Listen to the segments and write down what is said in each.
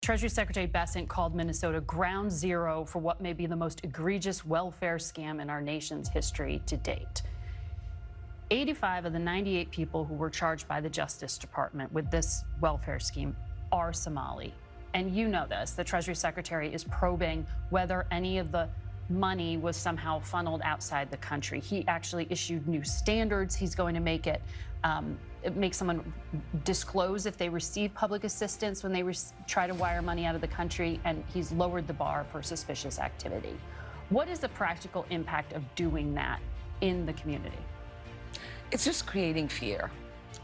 Treasury Secretary Bessent called Minnesota ground zero for what may be the most egregious welfare scam in our nation's history to date. 85 of the 98 people who were charged by the Justice Department with this welfare scheme are Somali. And you know this, the Treasury Secretary is probing whether any of the money was somehow funneled outside the country. He actually issued new standards. He's going to make it make someone disclose if they receive public assistance when they try to wire money out of the country, and he's lowered the bar for suspicious activity. What is the practical impact of doing that in the community? It's just creating fear.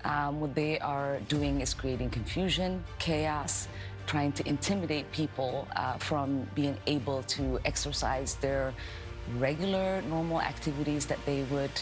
What they are doing is creating confusion, chaos, trying to intimidate people from being able to exercise their regular, normal activities that they would.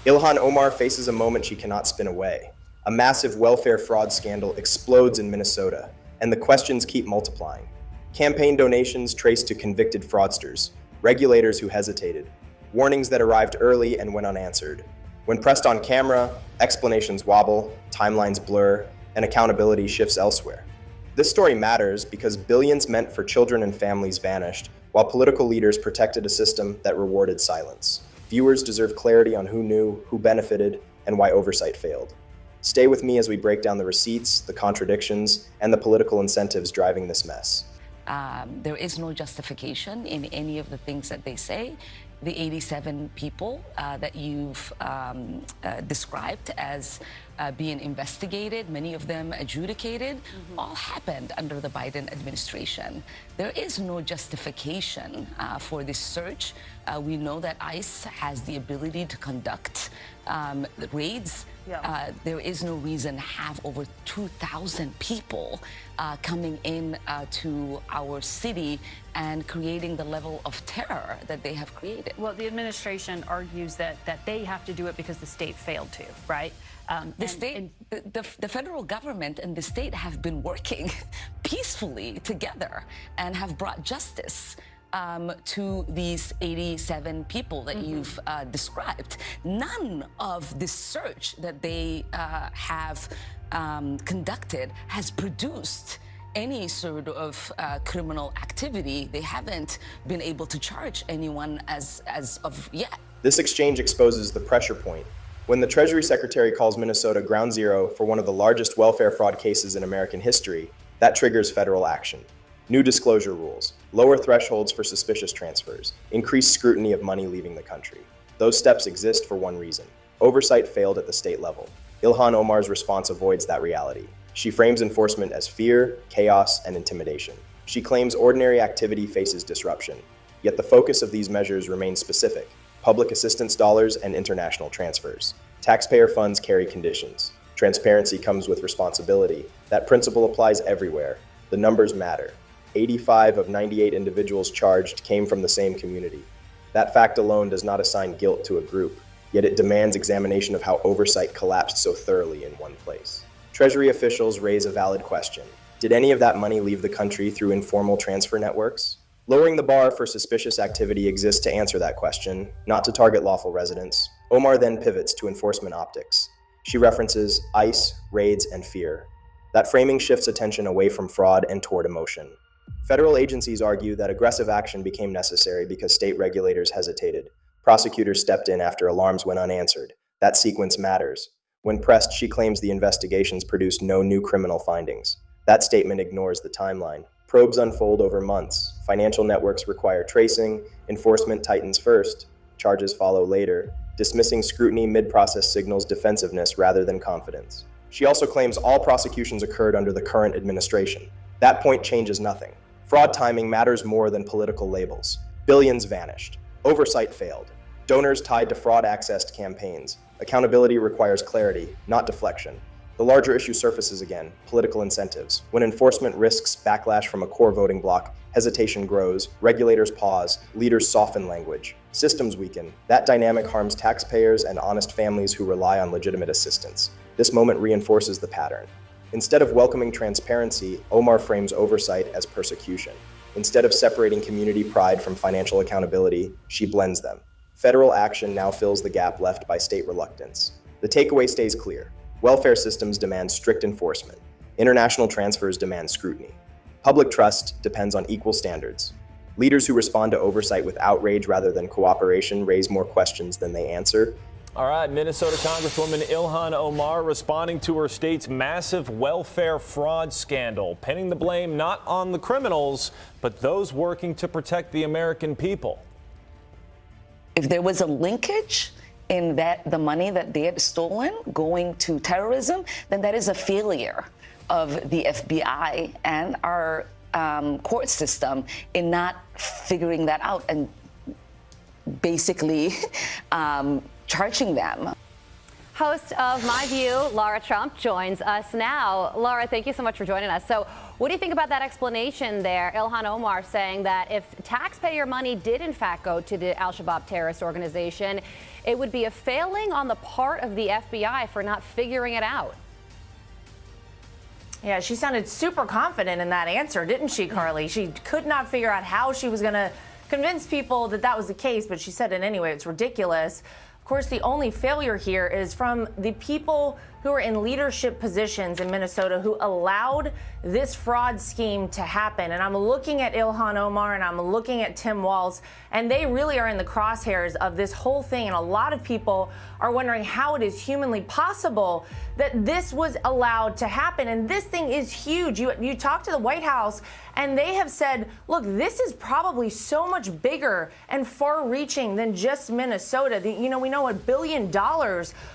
Ilhan Omar faces a moment she cannot spin away. A massive welfare fraud scandal explodes in Minnesota, and the questions keep multiplying. Campaign donations traced to convicted fraudsters, regulators who hesitated, warnings that arrived early and went unanswered. When pressed on camera, explanations wobble, timelines blur, and accountability shifts elsewhere. This story matters because billions meant for children and families vanished, while political leaders protected a system that rewarded silence. Viewers deserve clarity on who knew, who benefited, and why oversight failed. Stay with me as we break down the receipts, the contradictions, and the political incentives driving this mess. There is no justification in any of the things that they say. The 87 people that you've described as being investigated, many of them adjudicated, all happened under the Biden administration. There is no justification for this search. We know that ICE has the ability to conduct raids. Yeah. There is no reason to have over 2,000 people coming in to our city and creating the level of terror that they have created. Well, the administration argues that they have to do it because the state failed to, right? The federal government and the state have been working peacefully together and have brought justice to these 87 people that you've described. None of this search that they have conducted has produced any sort of criminal activity. They haven't been able to charge anyone as of yet. This exchange exposes the pressure point. When the Treasury Secretary calls Minnesota ground zero for one of the largest welfare fraud cases in American history, that triggers federal action. New disclosure rules, lower thresholds for suspicious transfers, increased scrutiny of money leaving the country. Those steps exist for one reason. Oversight failed at the state level. Ilhan Omar's response avoids that reality. She frames enforcement as fear, chaos, and intimidation. She claims ordinary activity faces disruption. Yet the focus of these measures remains specific: public assistance dollars and international transfers. Taxpayer funds carry conditions. Transparency comes with responsibility. That principle applies everywhere. The numbers matter. 85 of 98 individuals charged came from the same community. That fact alone does not assign guilt to a group, yet it demands examination of how oversight collapsed so thoroughly in one place. Treasury officials raise a valid question. Did any of that money leave the country through informal transfer networks? Lowering the bar for suspicious activity exists to answer that question, not to target lawful residents. Omar then pivots to enforcement optics. She references ICE, raids, and fear. That framing shifts attention away from fraud and toward emotion. Federal agencies argue that aggressive action became necessary because state regulators hesitated. Prosecutors stepped in after alarms went unanswered. That sequence matters. When pressed, she claims the investigations produced no new criminal findings. That statement ignores the timeline. Probes unfold over months. Financial networks require tracing. Enforcement tightens first. Charges follow later. Dismissing scrutiny mid-process signals defensiveness rather than confidence. She also claims all prosecutions occurred under the current administration. That point changes nothing. Fraud timing matters more than political labels. Billions vanished. Oversight failed. Donors tied to fraud-accessed campaigns. Accountability requires clarity, not deflection. The larger issue surfaces again: political incentives. When enforcement risks backlash from a core voting bloc, hesitation grows, regulators pause, leaders soften language. Systems weaken. That dynamic harms taxpayers and honest families who rely on legitimate assistance. This moment reinforces the pattern. Instead of welcoming transparency, Omar frames oversight as persecution. Instead of separating community pride from financial accountability, she blends them. Federal action now fills the gap left by state reluctance. The takeaway stays clear. Welfare systems demand strict enforcement. International transfers demand scrutiny. Public trust depends on equal standards. Leaders who respond to oversight with outrage rather than cooperation raise more questions than they answer. All right, Minnesota Congresswoman Ilhan Omar responding to her state's massive welfare fraud scandal, pinning the blame not on the criminals, but those working to protect the American people. If there was a linkage in that the money that they had stolen going to terrorism, then that is a failure of the FBI and our court system in not figuring that out and basically charging them. Host of My View, Laura Trump, joins us now. Laura, thank you so much for joining us. So what do you think about that explanation there? Ilhan Omar saying that if taxpayer money did in fact go to the al-Shabaab terrorist organization, it would be a failing on the part of the FBI for not figuring it out. Yeah, she sounded super confident in that answer, didn't she, Carly? She could not figure out how she was going to convince people that that was the case, but she said it anyway. It's ridiculous. Of course, the only failure here is from the people who are in leadership positions in Minnesota who allowed this fraud scheme to happen. And I'm looking at Ilhan Omar and I'm looking at Tim Walz, and they really are in the crosshairs of this whole thing. And a lot of people are wondering how it is humanly possible that this was allowed to happen. And this thing is huge. You talk to the White House and they have said, look, this is probably so much bigger and far reaching than just Minnesota. We know $1 billion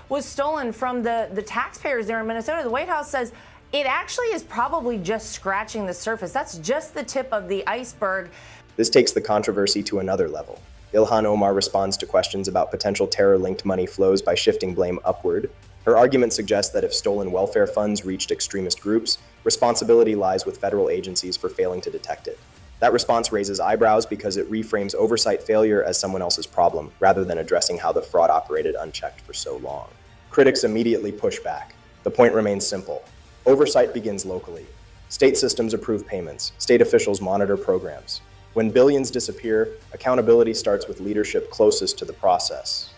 was stolen from the taxpayers there in Minnesota. The White House says it actually is probably just scratching the surface. That's just the tip of the iceberg. This takes the controversy to another level. Ilhan Omar responds to questions about potential terror-linked money flows by shifting blame upward. Her argument suggests that if stolen welfare funds reached extremist groups, responsibility lies with federal agencies for failing to detect it. That response raises eyebrows because it reframes oversight failure as someone else's problem, rather than addressing how the fraud operated unchecked for so long. Critics immediately push back. The point remains simple. Oversight begins locally. State systems approve payments. State officials monitor programs. When billions disappear, accountability starts with leadership closest to the process.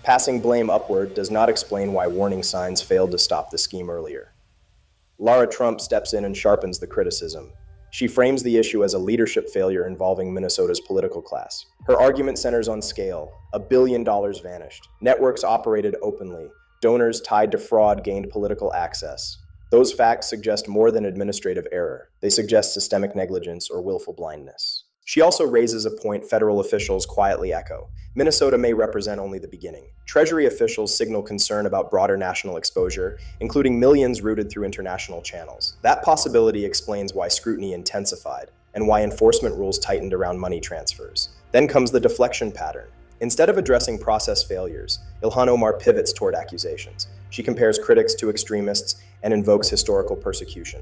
Passing blame upward does not explain why warning signs failed to stop the scheme earlier. Laura Trump steps in and sharpens the criticism. She frames the issue as a leadership failure involving Minnesota's political class. Her argument centers on scale. $1 billion vanished. Networks operated openly. Donors tied to fraud gained political access. Those facts suggest more than administrative error. They suggest systemic negligence or willful blindness. She also raises a point federal officials quietly echo. Minnesota may represent only the beginning. Treasury officials signal concern about broader national exposure, including millions routed through international channels. That possibility explains why scrutiny intensified and why enforcement rules tightened around money transfers. Then comes the deflection pattern. Instead of addressing process failures, Ilhan Omar pivots toward accusations. She compares critics to extremists and invokes historical persecution.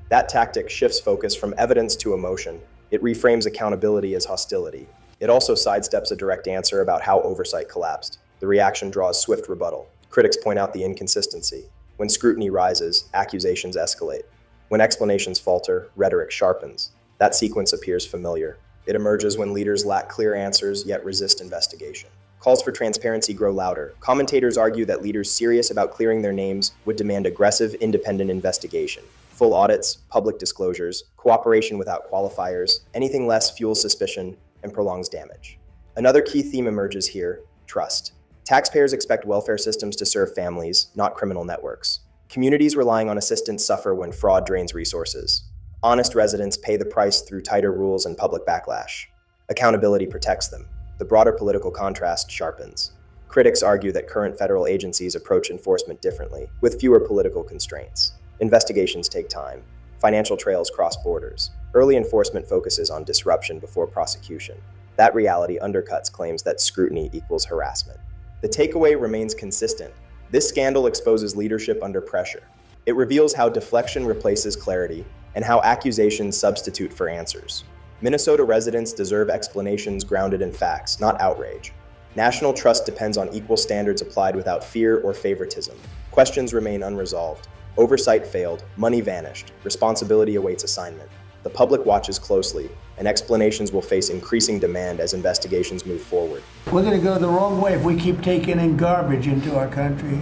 That tactic shifts focus from evidence to emotion. It reframes accountability as hostility. It also sidesteps a direct answer about how oversight collapsed. The reaction draws swift rebuttal. Critics point out the inconsistency. When scrutiny rises, accusations escalate. When explanations falter, rhetoric sharpens. That sequence appears familiar. It emerges when leaders lack clear answers yet resist investigation. Calls for transparency grow louder. Commentators argue that leaders serious about clearing their names would demand aggressive, independent investigation. Full audits, public disclosures, cooperation without qualifiers. Anything less fuels suspicion and prolongs damage. Another key theme emerges here: trust. Taxpayers expect welfare systems to serve families, not criminal networks. Communities relying on assistance suffer when fraud drains resources. Honest residents pay the price through tighter rules and public backlash. Accountability protects them. The broader political contrast sharpens. Critics argue that current federal agencies approach enforcement differently, with fewer political constraints. Investigations take time. Financial trails cross borders. Early enforcement focuses on disruption before prosecution. That reality undercuts claims that scrutiny equals harassment. The takeaway remains consistent. This scandal exposes leadership under pressure. It reveals how deflection replaces clarity and how accusations substitute for answers. Minnesota residents deserve explanations grounded in facts, not outrage. National trust depends on equal standards applied without fear or favoritism. Questions remain unresolved. Oversight failed, money vanished, responsibility awaits assignment. The public watches closely, and explanations will face increasing demand as investigations move forward. We're going to go the wrong way if we keep taking in garbage into our country.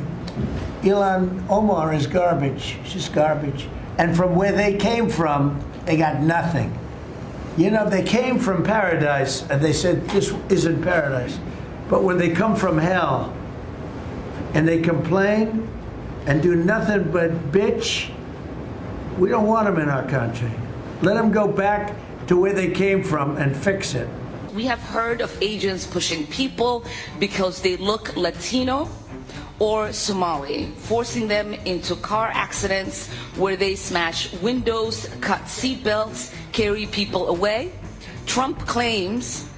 Ilhan Omar is garbage. She's garbage. And from where they came from, they got nothing. You know, they came from paradise and they said, this isn't paradise. But when they come from hell and they complain and do nothing but bitch, we don't want them in our country. Let them go back to where they came from and fix it. We have heard of agents pushing people because they look Latino or Somali, forcing them into car accidents where they smash windows, cut seatbelts, carry people away. Trump claims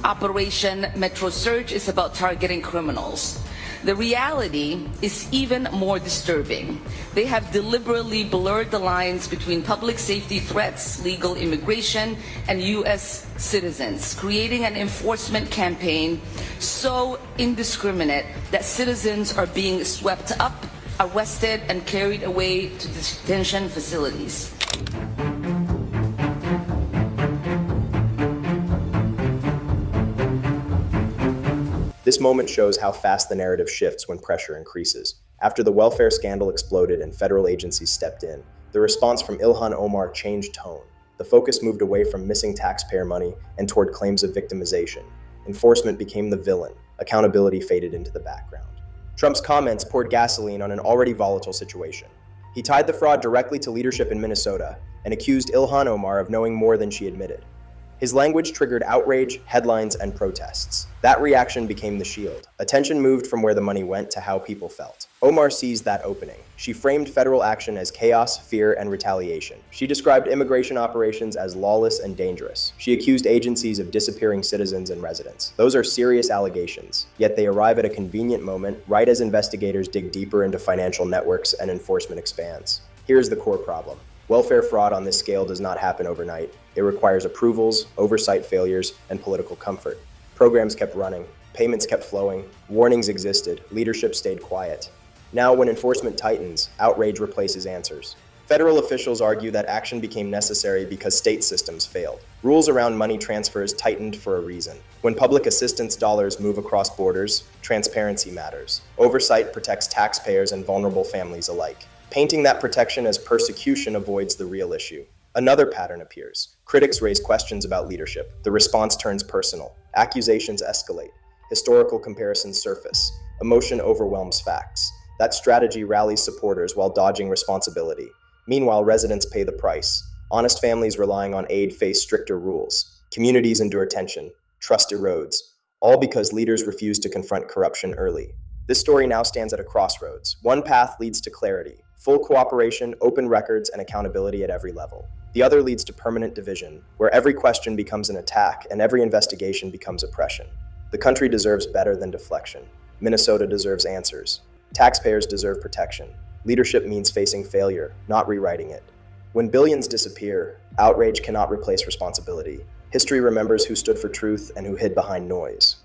Operation Metro Surge is about targeting criminals. The reality is even more disturbing. They have deliberately blurred the lines between public safety threats, legal immigration, and U.S. citizens, creating an enforcement campaign so indiscriminate that citizens are being swept up, arrested, and carried away to detention facilities. This moment shows how fast the narrative shifts when pressure increases. After the welfare scandal exploded and federal agencies stepped in, the response from Ilhan Omar changed tone. The focus moved away from missing taxpayer money and toward claims of victimization. Enforcement became the villain. Accountability faded into the background. Trump's comments poured gasoline on an already volatile situation. He tied the fraud directly to leadership in Minnesota and accused Ilhan Omar of knowing more than she admitted. His language triggered outrage, headlines, and protests. That reaction became the shield. Attention moved from where the money went to how people felt. Omar seized that opening. She framed federal action as chaos, fear, and retaliation. She described immigration operations as lawless and dangerous. She accused agencies of disappearing citizens and residents. Those are serious allegations, yet they arrive at a convenient moment right as investigators dig deeper into financial networks and enforcement expands. Here's the core problem. Welfare fraud on this scale does not happen overnight. It requires approvals, oversight failures, and political comfort. Programs kept running, payments kept flowing, warnings existed, leadership stayed quiet. Now, when enforcement tightens, outrage replaces answers. Federal officials argue that action became necessary because state systems failed. Rules around money transfers tightened for a reason. When public assistance dollars move across borders, transparency matters. Oversight protects taxpayers and vulnerable families alike. Painting that protection as persecution avoids the real issue. Another pattern appears. Critics raise questions about leadership. The response turns personal. Accusations escalate. Historical comparisons surface. Emotion overwhelms facts. That strategy rallies supporters while dodging responsibility. Meanwhile, residents pay the price. Honest families relying on aid face stricter rules. Communities endure tension. Trust erodes. All because leaders refuse to confront corruption early. This story now stands at a crossroads. One path leads to clarity. Full cooperation, open records, and accountability at every level. The other leads to permanent division, where every question becomes an attack and every investigation becomes oppression. The country deserves better than deflection. Minnesota deserves answers. Taxpayers deserve protection. Leadership means facing failure, not rewriting it. When billions disappear, outrage cannot replace responsibility. History remembers who stood for truth and who hid behind noise.